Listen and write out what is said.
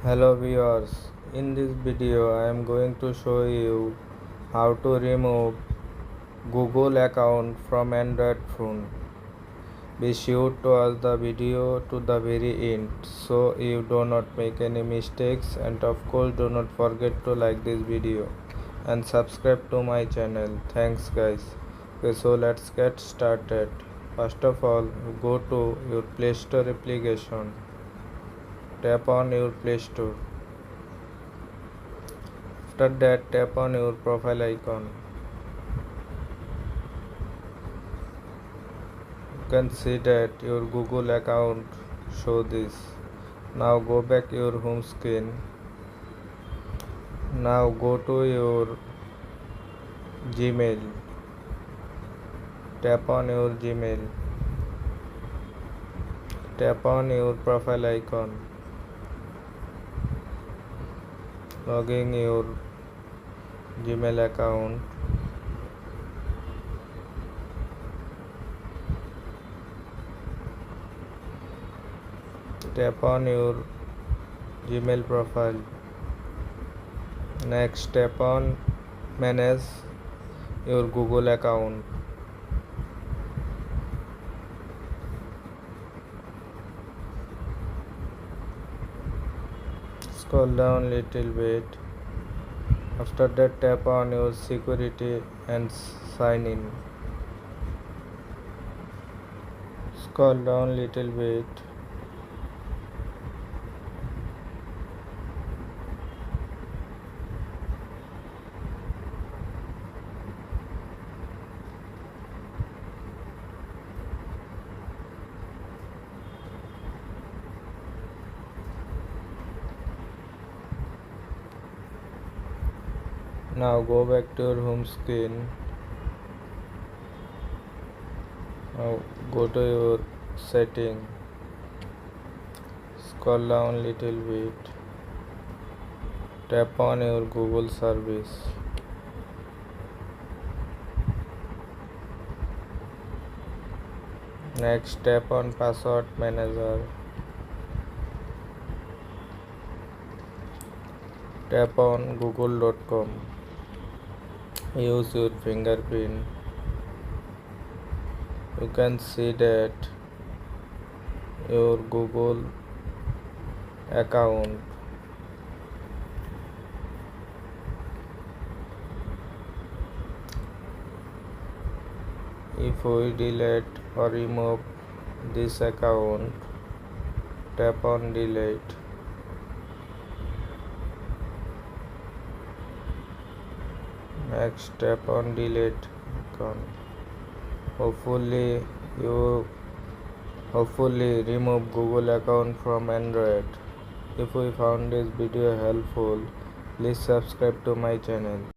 Hello viewers, in this video I am going to show you how to remove Google account from Android phone. Be sure to watch the video to the very end so you do not make any mistakes, and of course do not forget to like this video and subscribe to my channel. Thanks guys. Okay, so let's get started. First of all, go to your Play Store application. Tap on your Play Store. After that, tap on your profile icon. You can see that your Google account show this. Now go back your home screen. Now go to your Gmail. Tap on your Gmail. Tap on your profile icon. Log in your Gmail account. Tap on your Gmail profile. Next, tap on manage your Google account. Scroll down little bit. After that, tap on your security and sign in. Scroll down little bit. Now go back to your home screen. Now go to your setting. Scroll down little bit. Tap on your Google service. Next, tap on password manager. Tap on google.com. Use your fingerprint. You can see that your Google account. If we delete or remove this account, tap on delete. Next, tap on delete account. Hopefully remove Google account from Android. If you found this video helpful, please subscribe to my channel.